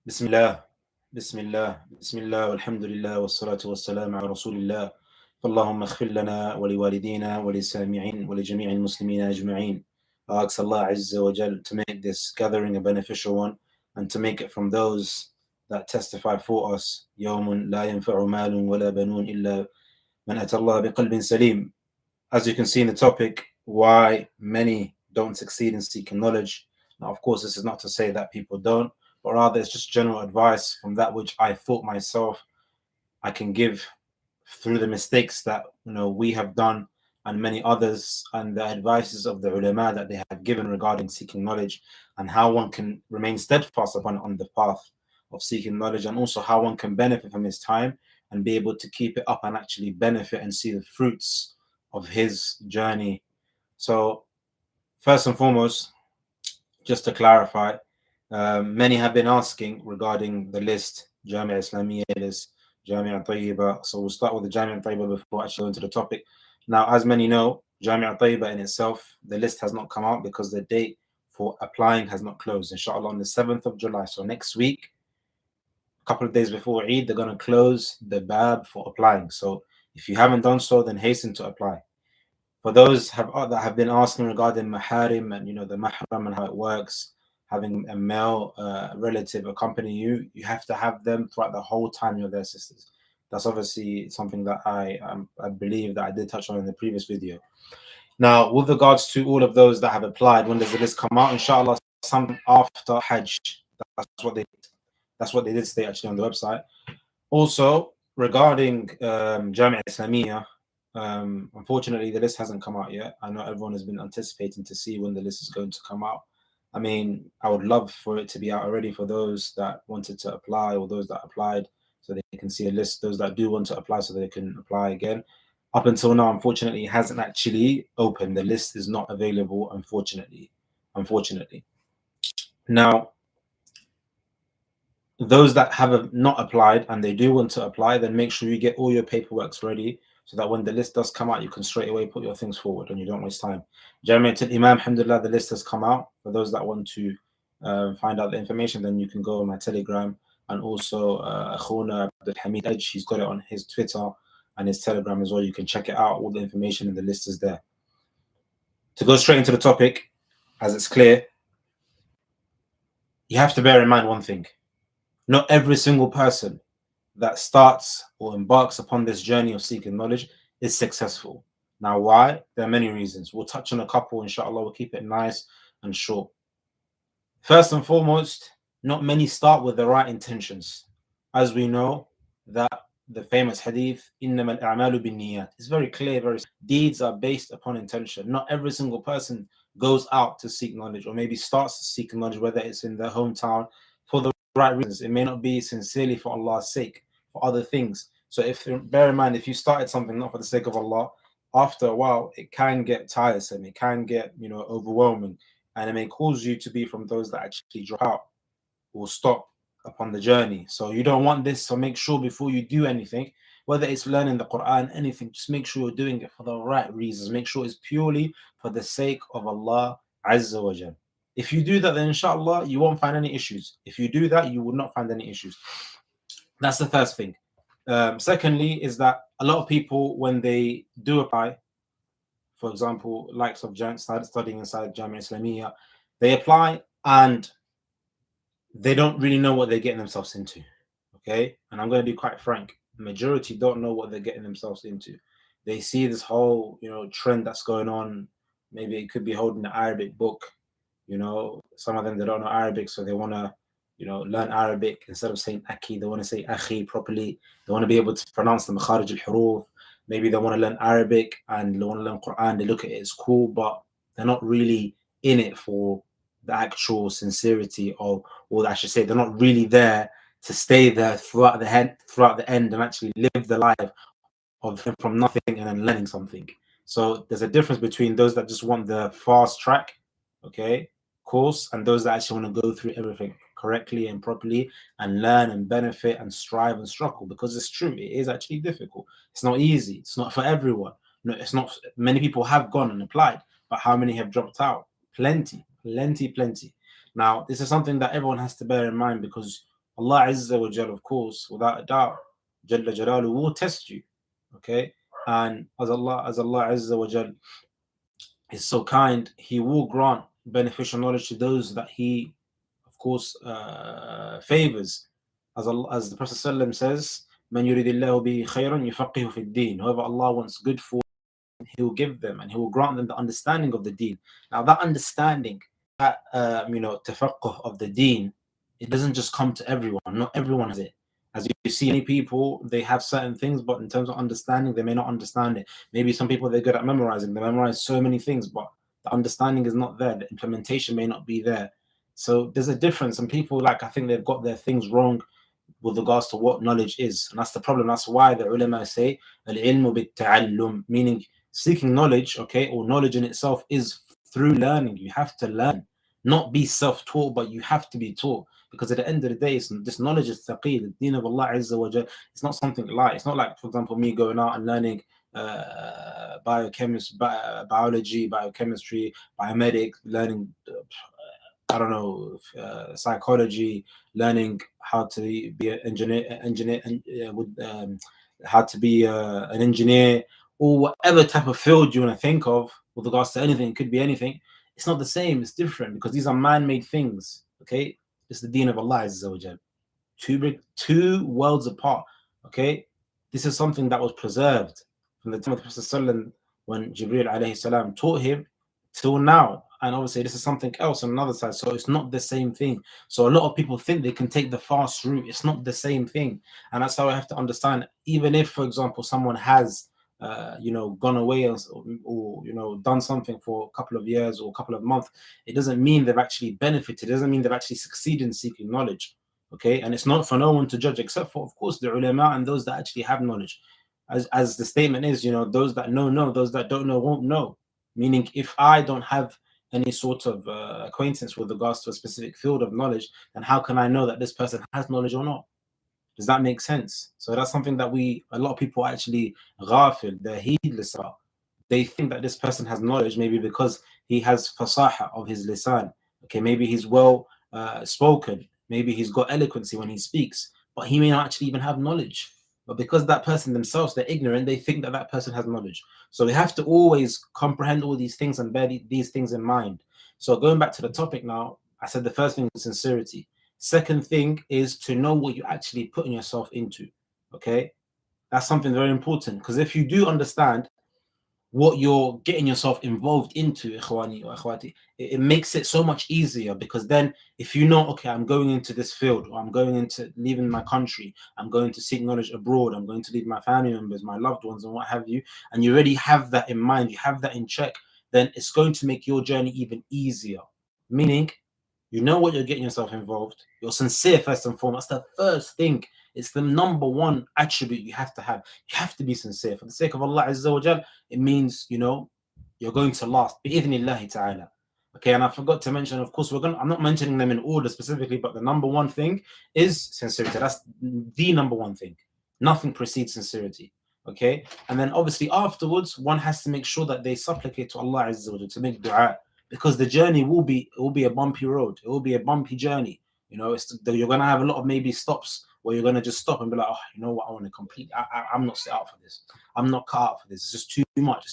بسم الله بسم الله والحمد لله والصلاة والسلام على رسول الله. فاللهم اغفر لنا ولوالدينا ولسامعين ولجميع المسلمين أجمعين. I ask Allah Azza wa Jal to make this gathering a beneficial one and to make it from those that testify for us يوم لا ينفع مال ولا بنون إلا من أتى الله بقلب سليم. As you can see in the topic, why many don't succeed in seeking knowledge. Now, of course, this is not to say that people don't, but rather it's just general advice from that which I thought myself I can give through the mistakes that we have done and many others, and the advices of the ulama that they have given regarding seeking knowledge and how one can remain steadfast upon on the path of seeking knowledge, and also how one can benefit from his time and be able to keep it up and actually benefit and see the fruits of his journey. So, first and foremost, just to clarify, many have been asking regarding the list, Jamia Islamiyya list, Jamia Tayyiba. So we'll start with the Jamia Tayyiba before actually going to the topic. Now, as many know, Jamia Tayyiba in itself, the list has not come out because the date for applying has not closed. Inshallah, on the 7th of July, so next week, a couple of days before Eid, they're going to close the bab for applying. So if you haven't done so, then hasten to apply. For those that have been asking regarding maharim and the mahram and how it works, having a male relative accompany you, you have to have them throughout the whole time you're there, sisters. That's obviously something that I believe that I did touch on in the previous video. Now, with regards to all of those that have applied, when does the list come out? Inshallah, some after Hajj. That's what they that's what they did state actually on the website. Also, regarding Jamia Islamiyya, unfortunately, the list hasn't come out yet. I know everyone has been anticipating to see when the list is going to come out. I mean, I would love for it to be out already for those that wanted to apply or those that applied, so they can see a list. Those that do want to apply, so they can apply again. Up until now, unfortunately, it hasn't actually opened. The list is not available, unfortunately. Now, those that have not applied and they do want to apply, then make sure you get all your paperwork ready so that when the list does come out, you can straight away put your things forward and you don't waste time. Jamiat Imam, alhamdulillah, the list has come out. For those that want to find out the information, then you can go on my Telegram, and also Akhuna Abdul Hamid Edge, he's got it on his Twitter and his Telegram as well. You can check it out. All the information in the list is there. To go straight into the topic, as it's clear, you have to bear in mind one thing. Not every single person that starts or embarks upon this journey of seeking knowledge is successful. Now, why? There are many reasons. We'll touch on a couple, inshallah. We'll keep it nice and short. First and foremost, not many start with the right intentions. As we know, that the famous hadith, إِنَّمَا الْأَعْمَالُ بِالنِّيَّاتِ, is very clear, deeds are based upon intention. Not every single person goes out to seek knowledge, or maybe starts to seek knowledge, whether it's in their hometown, for the right reasons. It may not be sincerely for Allah's sake, for other things. So bear in mind, if you started something not for the sake of Allah, after a while it can get tiresome, it can get overwhelming, and it may cause you to be from those that actually drop out or stop upon the journey. So you don't want this. So make sure before you do anything, whether it's learning the Quran, anything, just make sure you're doing it for the right reasons. Make sure it's purely for the sake of Allah Azza wa Jal. If you do that, then inshallah you won't find any issues. If you do that, you will not find any issues. That's the first thing. Secondly, is that a lot of people, when they do apply, for example, likes of studying inside Jamia Islamiyya, they apply and they don't really know what they're getting themselves into. Okay, and I'm going to be quite frank. The majority don't know what they're getting themselves into. They see this whole trend that's going on. Maybe it could be holding an Arabic book. Some of them, they don't know Arabic, so they want to learn Arabic. Instead of saying aki, they want to say akhi properly. They want to be able to pronounce the makharij al-huruf. Maybe they want to learn Arabic and they want to learn Quran. They look at it as cool, but they're not really in it for the actual sincerity of, or I should say, they're not really there to stay there throughout the end and actually live the life of from nothing and then learning something. So there's a difference between those that just want the fast track, okay, course, and those that actually want to go through everything correctly and properly and learn and benefit and strive and struggle, because it's true, it is actually difficult. It's not easy. It's not for everyone. No, it's not. Many people have gone and applied, but how many have dropped out? Plenty. Now, this is something that everyone has to bear in mind, because Allah Azza wa Jal, of course, without a doubt, Jalla Jalalu will test you. Okay? And as Allah Azza wa Jal is so kind, He will grant beneficial knowledge to those that He, of course, favors. As the Prophet ﷺ says, "Man yuridillahu bihi khayran yufaqihu fi din." Whoever Allah wants good for, He will give them and He will grant them the understanding of the Deen. Now, that understanding, that tafaqquh of the Deen, it doesn't just come to everyone. Not everyone has it. As you see, many people, they have certain things, but in terms of understanding, they may not understand it. Maybe some people, they're good at memorizing. They memorize so many things, but the understanding is not there. The implementation may not be there. So there's a difference. And people, like, I think they've got their things wrong with regards to what knowledge is. And that's the problem. That's why the ulama say al-ilmu bit-ta'allum, meaning seeking knowledge, okay, or knowledge in itself is through learning. You have to learn, not be self-taught, but you have to be taught. Because at the end of the day, this knowledge is taqeel, the deen of Allah Azza wa Jal. It's not something light. It's not like, for example, me going out and learning biology, biochemistry, biomedics, learning I don't know, psychology, learning how to be an engineer, how to be an engineer, or whatever type of field you want to think of with regards to anything. It could be anything. It's not the same. It's different because these are man-made things. Okay, it's the deen of Allah Azza wa Jal. Two worlds apart. Okay, this is something that was preserved from the time of the Prophet ﷺ, when Jibreel alayhi salam taught him till now. And obviously, this is something else on another side. So it's not the same thing. So a lot of people think they can take the fast route. It's not the same thing. And that's how I have to understand. Even if, for example, someone has, gone away or done something for a couple of years or a couple of months, it doesn't mean they've actually benefited. It doesn't mean they've actually succeeded in seeking knowledge. Okay. And it's not for no one to judge, except for, of course, the ulama and those that actually have knowledge. As the statement is, those that know, those that don't know won't know. Meaning, if I don't have any sort of acquaintance with regards to a specific field of knowledge, then how can I know that this person has knowledge or not? Does that make sense? So that's something that a lot of people are actually ghafil, they're heedless about. They think that this person has knowledge maybe because he has fasaha of his lisan. Okay, maybe he's well spoken, maybe he's got eloquency when he speaks, but he may not actually even have knowledge. But because that person themselves, they're ignorant, they think that that person has knowledge. So we have to always comprehend all these things and bear these things in mind. So going back to the topic now, I said the first thing is sincerity. Second thing is to know what you're actually putting yourself into. Okay, that's something very important, because if you do understand what you're getting yourself involved into, ikhwani or akhwati, it makes it so much easier. Because then if you know, okay, I'm going into this field, or I'm going into leaving my country, I'm going to seek knowledge abroad, I'm going to leave my family members, my loved ones, and what have you, and you already have that in mind, you have that in check, then it's going to make your journey even easier. Meaning, you know what you're getting yourself involved, you're sincere first and foremost. That's the first thing. It's the number one attribute you have to have. You have to be sincere for the sake of Allah Azza wa Jal. It means, you're going to last. Bi-idhnillahi ta'ala. Okay, and I forgot to mention, of course, I'm not mentioning them in order specifically, but the number one thing is sincerity. That's the number one thing. Nothing precedes sincerity. Okay, and then obviously afterwards, one has to make sure that they supplicate to Allah Azza wa Jal, to make dua, because the journey will be a bumpy road. It will be a bumpy journey. You're gonna have a lot of maybe stops where you're gonna just stop and be like, oh, you know what, I want to complete. I'm not set out for this. I'm not cut out for this. It's just too much.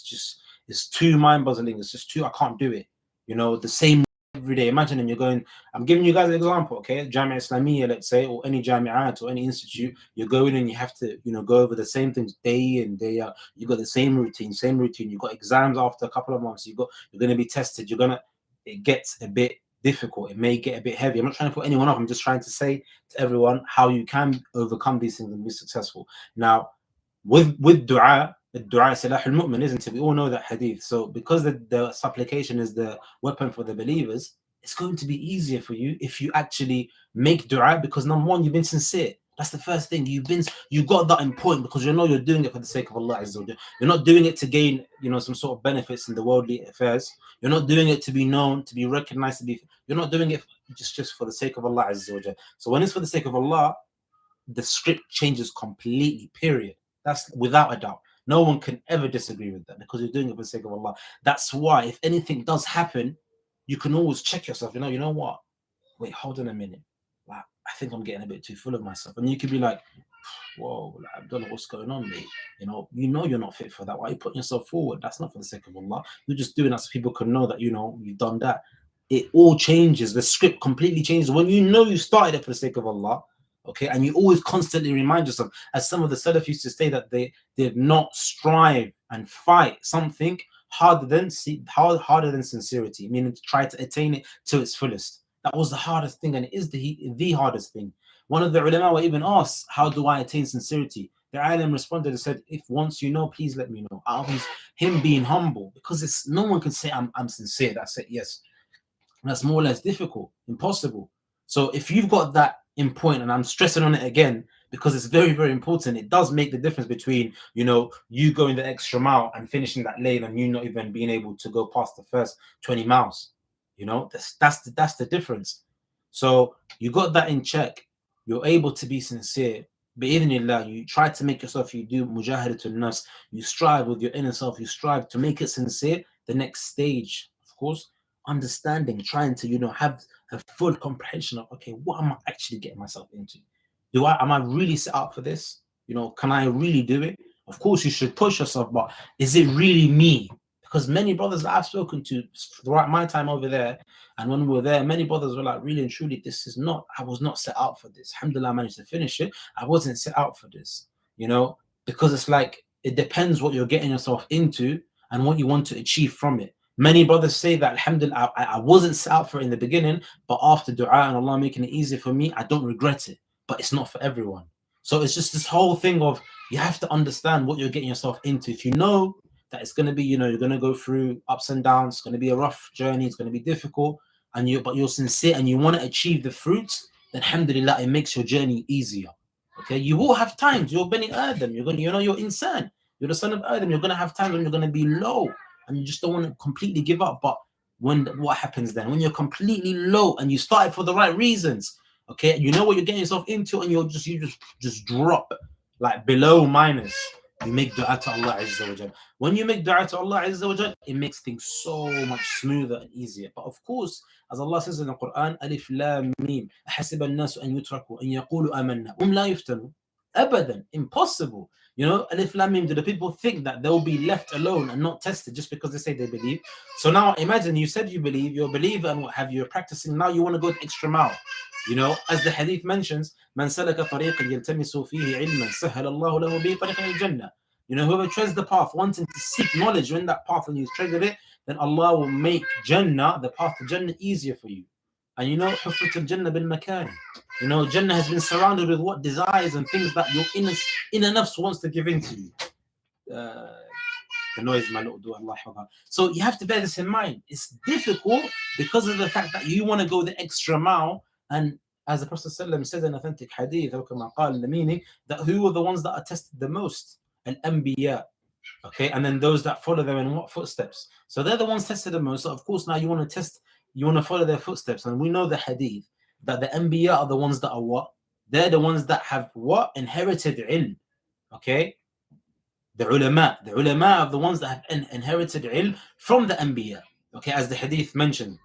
It's too mind boggling. It's just too. I can't do it. The same every day. Imagine you're going. I'm giving you guys an example, okay? Jamia Islamiyya, let's say, or any jami'at or any institute. You're going and you have to, go over the same things day in day out. You got the same routine. You got exams after a couple of months. You're going to be tested. It gets a bit difficult. It may get a bit heavy. I'm not trying to put anyone off. I'm just trying to say to everyone how you can overcome these things and be successful. Now, with dua, the dua silah al-mu'min, isn't it? We all know that hadith. So because the supplication is the weapon for the believers, it's going to be easier for you if you actually make dua, because number one, you've been sincere. That's the first thing. You got that in point, because you're doing it for the sake of Allah Azza wa Jalla. You're not doing it to gain, some sort of benefits in the worldly affairs. You're not doing it to be known, to be recognized, you're not doing it just for the sake of Allah Azza wa Jalla. So when it's for the sake of Allah, the script changes completely, period. That's without a doubt. No one can ever disagree with that, because you're doing it for the sake of Allah. That's why if anything does happen, you can always check yourself. You know what? Wait, hold on a minute. Like, I think I'm getting a bit too full of myself. And you could be like, whoa, like, I don't know what's going on, mate. You know you're not fit for that. Why are you putting yourself forward? That's not for the sake of Allah. You're just doing that so people can know that, you've done that. It all changes. The script completely changes. When you know you started it for the sake of Allah, okay, and you always constantly remind yourself, as some of the Salaf used to say, that they did not strive and fight something harder than sincerity, meaning to try to attain it to its fullest. That was the hardest thing, and it is the hardest thing. One of the ulama were even asked, how do I attain sincerity? The alim responded and said, if once you know, please let me know. Out of him being humble, because no one can say I'm sincere. That's it. Yes, that's more or less difficult, impossible. So if you've got that in point, and I'm stressing on it again because it's very, very important, it does make the difference between, you going the extra mile and finishing that lane and you not even being able to go past the first 20 miles. That's the difference. So you got that in check. You're able to be sincere. Bi'idhnillah, you try to make yourself, you do mujahidatul nafs, you strive with your inner self, you strive to make it sincere. The next stage, of course, understanding, trying to, have a full comprehension of, okay, what am I actually getting myself into? Am I really set up for this? Can I really do it? Of course, you should push yourself, but is it really me? Because many brothers that I've spoken to throughout my time over there, and when we were there, many brothers were like, really and truly, I was not set out for this. Alhamdulillah, I managed to finish it. I wasn't set out for this, because it's like, it depends what you're getting yourself into and what you want to achieve from it. Many brothers say that, alhamdulillah, I wasn't set out for it in the beginning, but after dua and Allah making it easier for me, I don't regret it. But it's not for everyone. So it's just this whole thing of, you have to understand what you're getting yourself into. If you know that it's going to be, you're going to go through ups and downs, it's going to be a rough journey, it's going to be difficult, but you're sincere and you want to achieve the fruits, then alhamdulillah, it makes your journey easier. Okay, you will have times, you're Bani Adam, you're insan, you're the son of Adam, you're going to have times when you're going to be low and you just don't want to completely give up. But what happens then? When you're completely low and you started for the right reasons, okay, you know what you're getting yourself into, and you just drop like below minus. You make dua to Allah Azza wa Jal. When you make dua to Allah Azza wa Jal, it makes things so much smoother and easier. But of course, as Allah says in the Quran, Alif Lam Mim, أحسب الناس أن يتركوا أن يقولوا آمنا هم لا يفتنون. Abadan, impossible. Alif Lam Mim, do the people think that they'll be left alone and not tested just because they say they believe? So now imagine, you said you believe, you're a believer and what have you, you're practicing, now you want to go the extra mile. As the hadith mentions, من سلك طريقا يلتمس فيه علما سهل الله له به طريقا إلى الجنة. Whoever treads the path wanting to seek knowledge in that path, and you've treaded it, then Allah will make Jannah, the path to Jannah, easier for you. And حفت الجنة بالمكاره. Jannah has been surrounded with what desires and things that your inner nafs wants to give into you. The noise might not do Allah. So you have to bear this in mind. It's difficult because of the fact that you want to go the extra mile. And as the Prophet ﷺ said in authentic hadith, in the meaning, that who are the ones that are tested the most? Al-Anbiya. Okay, and then those that follow them in what footsteps? So they're the ones tested the most. So of course now you want to follow their footsteps. And we know the hadith that the Anbiya are the ones that are what? They're the ones that have what? Inherited ilm. Okay? The ulama are the ones that have inherited ilm from the Anbiya. Okay, as the hadith mentioned.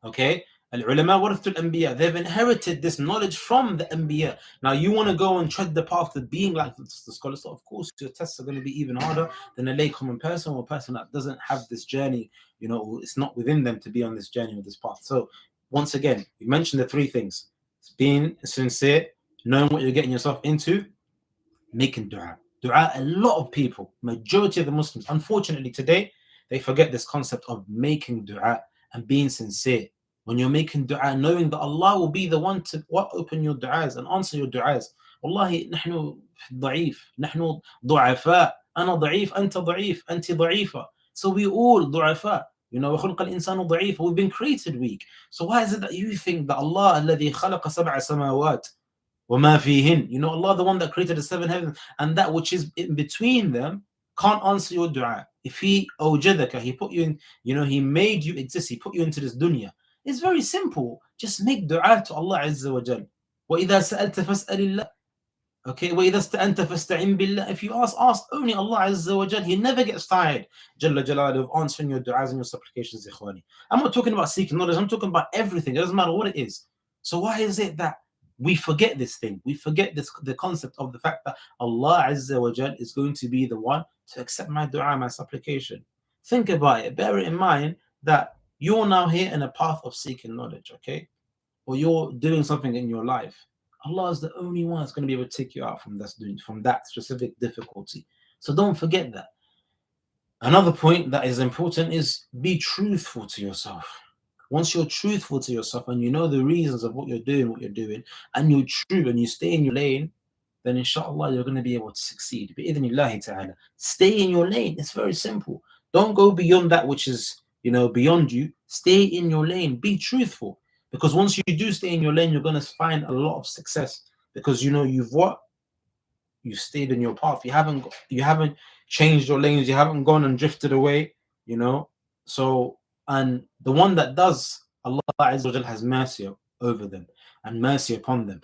Okay? Al-ulama warathatul anbiya. They've inherited this knowledge from the Anbiya. Now you want to go and tread the path of being like the scholars. So of course your tests are going to be even harder than a lay common person or a person that doesn't have this journey. It's not within them to be on this journey or this path. So once again, we mentioned the three things: being sincere, knowing what you're getting yourself into, making dua. Dua, a lot of people, majority of the Muslims, unfortunately today, they forget this concept of making dua and being sincere. When you're making dua, knowing that Allah will be the one to open your du'as and answer your du'as. Wallahi, نحن ضعيف, نحن ضعفاء, أنا ضعيف, أنت ضعيف, أنت ضعيفة. So we all ضعفاء. وخلق الإنسان ضعيف. We've been created weak. So why is it that you think that Allah الذي خلق سبع سماوات وما فيهن, Allah, the one that created the seven heavens and that which is in between them, can't answer your dua? If He awjadaka, He put you in, He made you exist, He put you into this dunya. It's very simple. Just make dua to Allah Azza wa Jal. وَإِذَا سَأَلْتَ فَاسْأَلِ اللَّهِ. Okay, وَإِذَا اسْتَأَنْتَ فَاسْتَعِنْ بِاللَّهِ. If you ask only Allah Azza wa Jal. He never gets tired, Jalla Jalaluhu, of answering your du'as and your supplications, ikhwani. I'm not talking about seeking knowledge. I'm talking about everything. It doesn't matter what it is. So why is it that We forget this thing. We forget the concept of the fact that Allah Azza wa Jal is going to be the one to accept my dua, my supplication. Think about it. Bear it in mind that you're now here in a path of seeking knowledge, okay? Or you're doing something in your life. Allah is the only one that's going to be able to take you out from that specific difficulty. So don't forget that. Another point that is important is be truthful to yourself. Once you're truthful to yourself and you know the reasons of what you're doing, and you're true and you stay in your lane, then inshallah you're going to be able to succeed. Bi'idhnillahi ta'ala. Stay in your lane. It's very simple. Don't go beyond that which is, beyond you. Stay in your lane. Be truthful. Because once you do stay in your lane, you're going to find a lot of success. Because you've stayed in your path. You haven't changed your lanes. You haven't gone and drifted away. So, and the one that does, Allah Azza wa Jal has mercy over them and mercy upon them.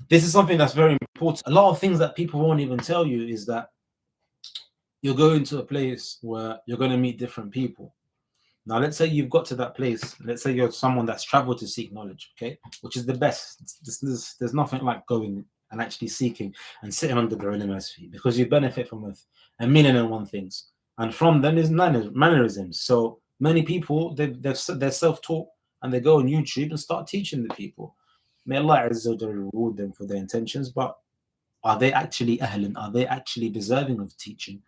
This is something that's very important. A lot of things that people won't even tell you is that you're going to a place where you're going to meet different people. Now, let's say you've got to that place. Let's say you're someone that's traveled to seek knowledge, okay, which is the best. There's nothing like going and actually seeking and sitting under the ulama's feet, because you benefit from a million and one things. And from them is mannerisms. So many people, they're self-taught and they go on YouTube and start teaching the people. May Allah Azza wa Jalla reward them for their intentions, but are they actually ahlan? Are they actually deserving of teaching?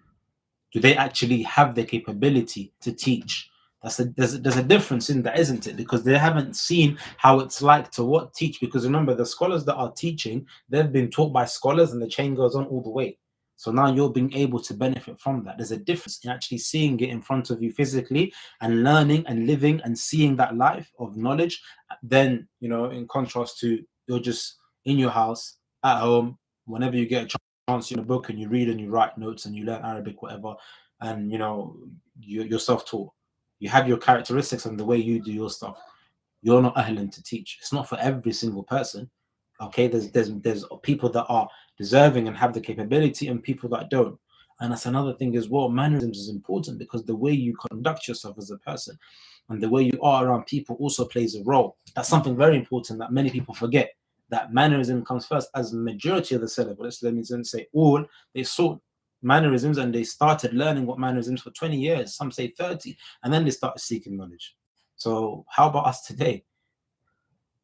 Do they actually have the capability to teach? There's a difference in that, isn't it? Because they haven't seen how it's like to teach. Because remember, the scholars that are teaching, they've been taught by scholars, and the chain goes on all the way. So now you're being able to benefit from that. There's a difference in actually seeing it in front of you physically and learning and living and seeing that life of knowledge. Then, in contrast to you're just in your house at home, whenever you get a chance, in a book and you read and you write notes and you learn Arabic, whatever, and you're self-taught. You have your characteristics and the way you do your stuff. You're not ahlan to teach. It's not for every single person. Okay, there's people that are deserving and have the capability, and people that don't. And that's another thing as well. Mannerisms is important, because the way you conduct yourself as a person and the way you are around people also plays a role. That's something very important that many people forget. That mannerism comes first, as the majority of the Salaf, let me say all, they sought mannerisms and they started learning what mannerisms for 20 years, some say 30, and then they started seeking knowledge. So how about us today?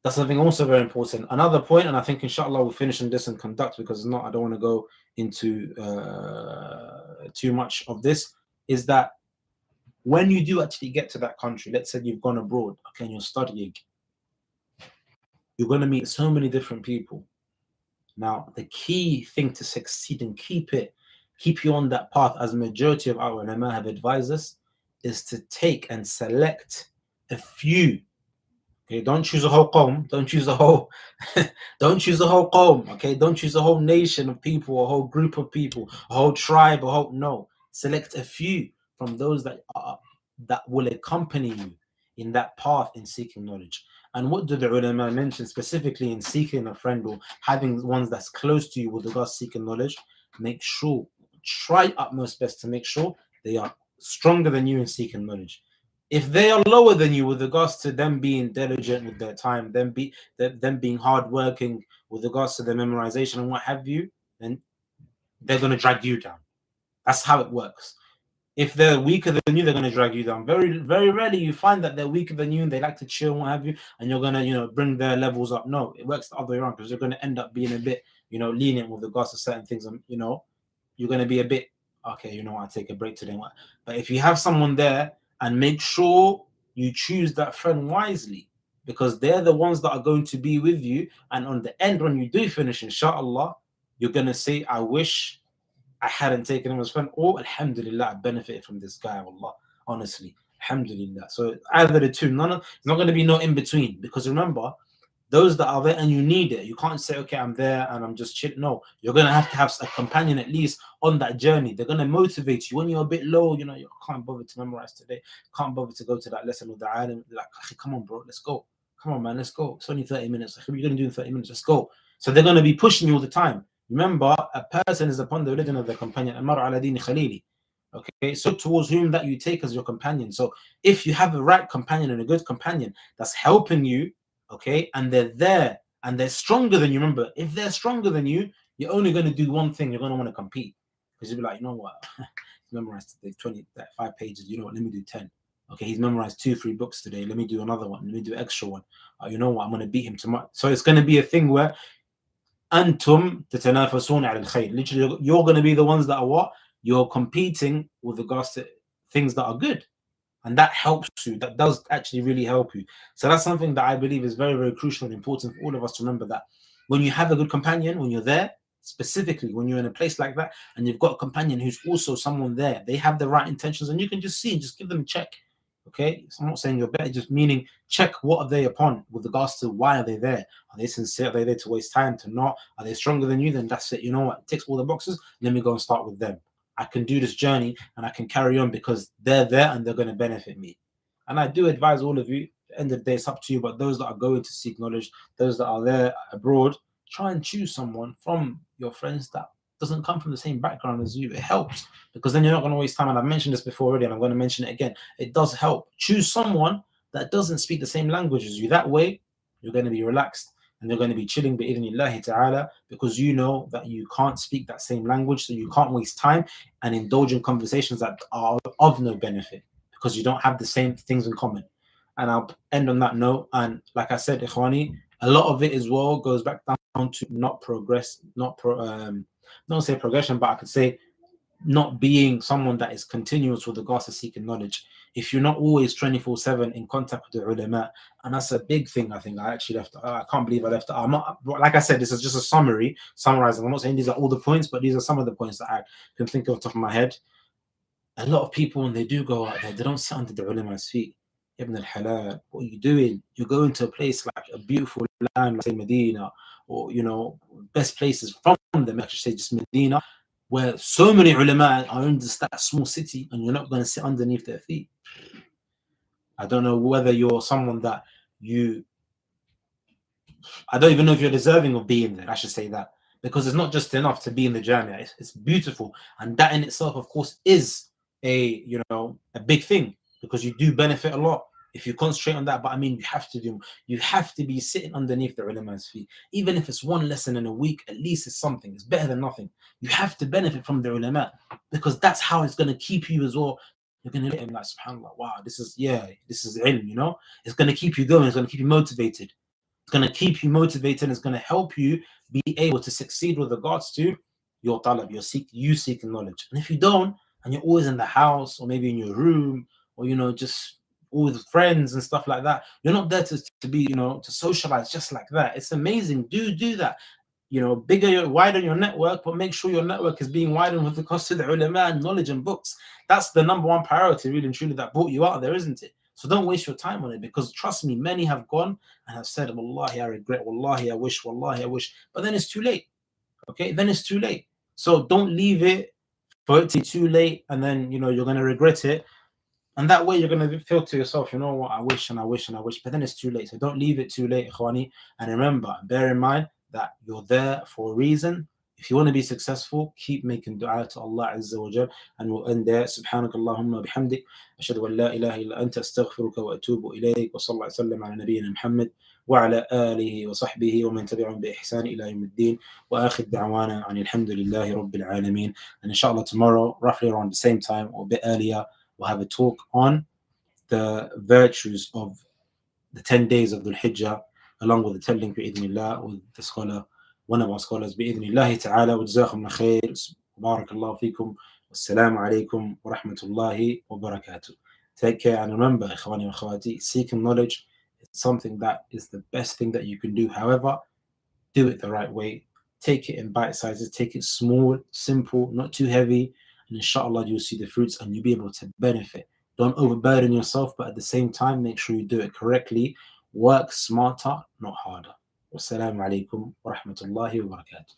That's something also very important. Another point, and I think inshallah we'll finish on this and conduct, because I don't want to go into too much of this, is that when you do actually get to that country, let's say you've gone abroad, okay, and you're studying, you're going to meet so many different people. Now, the key thing to succeed and keep you on that path, as the majority of our ulama have advised us, is to take and select a few. Okay, don't choose a whole qawm, don't choose a whole qawm, okay, don't choose a whole nation of people, a whole group of people, a whole tribe, no. Select a few from those that will accompany you in that path in seeking knowledge. And what do the ulama mention specifically in seeking a friend or having ones that's close to you with regards to seeking knowledge? Try utmost best to make sure they are stronger than you in seeking knowledge. If they are lower than you with regards to them being diligent with their time, them being hardworking with regards to their memorization and what have you, then they're going to drag you down. That's how it works. If they're weaker than you, they're going to drag you down. Very, very rarely you find that they're weaker than you and they like to chill and what have you, and you're going to, bring their levels up. No, it works the other way around, because you're going to end up being a bit, lenient with regards to certain things. And, you're going to be a bit, okay, I take a break today. But if you have someone there, and make sure you choose that friend wisely, because they're the ones that are going to be with you. And on the end, when you do finish, inshallah, you're going to say, I wish I hadn't taken him as friend, or alhamdulillah, I benefited from this guy, Allah, honestly, alhamdulillah. So either the two, it's not going to be no in between, because remember, those that are there and you need it, you can't say, okay, I'm there and I'm just chilling. No, you're going to have a companion at least on that journey. They're going to motivate you when you're a bit low. You can't bother to memorize today, can't bother to go to that lesson with the alim. Like, come on, bro, let's go. Come on, man, let's go. It's only 30 minutes. What are you going to do in 30 minutes? Let's go. So they're going to be pushing you all the time. Remember, a person is upon the religion of their companion. Amar ala dini khalili. Okay, so towards whom that you take as your companion. So if you have a right companion and a good companion that's helping you, okay, and they're there and they're stronger than you. Remember, if they're stronger than you, you're only going to do one thing. You're going to want to compete, because you'll be like, you know what, he's memorized the 5 pages. You know what? Let me do 10. Okay, he's memorized 2-3 books today. Let me do another one. Let me do an extra one. You know what? I'm going to beat him tomorrow. So it's going to be a thing where antum tatanafasun ala al-khayr. Literally, you're going to be the ones that are what? You're competing with regards to things that are good. And that helps you. That does actually really help you. So that's something that I believe is very, very crucial and important for all of us to remember, that when you have a good companion, when you're there, specifically when you're in a place like that, and you've got a companion who's also someone there, they have the right intentions, and you can just see, just give them a check. Okay, so I'm not saying you're better, just meaning check what are they upon with regards to why are they there? Are they sincere? Are they there to waste time? To not? Are they stronger than you? Then that's it. You know what? It ticks all the boxes. Let me go and start with them. I can do this journey and I can carry on because they're there and they're going to benefit me. And I do advise all of you, at the end of the day, it's up to you, but those that are going to seek knowledge, those that are there abroad, try and choose someone from your friends that doesn't come from the same background as you. It helps, because then you're not going to waste time. And I've mentioned this before already, and I'm going to mention it again. It does help. Choose someone that doesn't speak the same language as you. That way, you're going to be relaxed and you're going to be chilling bi'idhnillahi ta'ala, because you know that you can't speak that same language, so you can't waste time and indulge in conversations that are of no benefit, because you don't have the same things in common. And I'll end on that note. And like I said, Ikhwani, a lot of it as well goes back down to not progress, not say progression, but I could say not being someone that is continuous with regards to seeking knowledge. If you're not always 24/7 in contact with the ulama, and that's a big thing. I think I actually left. I can't believe I left. I'm not, like I said, this is just a summarizing. I'm not saying these are all the points, but these are some of the points that I can think of off the top of my head. A lot of people, when they do go out there, they don't sit under the ulama's feet. Ibn al-Halal, what are you doing? You're going to a place like a beautiful land, like say Medina, or best places from them, actually say just Medina, where so many ulama are in just that small city, and you're not going to sit underneath their feet. I don't know whether you're someone that I don't even know if you're deserving of being there. I should say that, because it's not just enough to be in the Jamia. It's beautiful, and that in itself, of course, is a big thing, because you do benefit a lot if you concentrate on that. But I mean, you have to be sitting underneath the ulama's feet, even if it's one lesson in a week. At least it's something. It's better than nothing. You have to benefit from the ulama, because that's how it's going to keep you as well. You're going to look at him like, subhanAllah, wow, this is ilm. It's going to keep you going. It's going to keep you motivated. It's going to keep you motivated. It's going to help you be able to succeed with regards to your talab, you seeking knowledge. And if you don't, and you're always in the house, or maybe in your room, or just all with friends and stuff like that, you're not there to be, to socialize just like that. It's amazing. Do that. Widen your network, but make sure your network is being widened with regards to the ulama and knowledge and books. That's the number one priority, really and truly, that brought you out there, isn't it? So don't waste your time on it, because trust me, many have gone and have said, Wallahi, I regret, Wallahi, I wish, Wallahi, I wish. But then it's too late. Okay, then it's too late. So don't leave it for it to be too late, and then you're going to regret it. And that way you're going to feel to yourself, you know what, I wish and I wish and I wish. But then it's too late. So don't leave it too late, Ikhwani. And remember, bear in mind that you're there for a reason. If you want to be successful, keep making dua to Allah Azza wa Jal. And we'll end there. Subhanak Allahumma bihamdik. Ashhadu an la ilaha illa anta astaghfiruka wa atubu ilayk. Wa sallallahu sallam ala nabiyyina Muhammad wa ala alihi wa sahbihi wa man tabi'ahum bi ihsan ila yawm ad-din. Wa akhir da'wana an alhamdulillahi rabbil alameen. And inshallah tomorrow, roughly around the same time or a bit earlier, we'll have a talk on the virtues of the 10 days of Dhul Hijjah, along with the 10 link bi'idhnillah, with the scholar, one of our scholars, bi'idhnillahi ta'ala, wa jazakum khair, barakallahu feekum, wassalamu alaikum wa rahmatullahi wa barakatuh. Take care, and remember, ikhwani wa akhawati, seeking knowledge is something that is the best thing that you can do. However, do it the right way. Take it in bite sizes, take it small, simple, not too heavy, and inshallah you'll see the fruits and you'll be able to benefit. Don't overburden yourself, but at the same time, make sure you do it correctly. Work smarter, not harder. Wassalamu alaikum wa rahmatullahi wa barakatuh.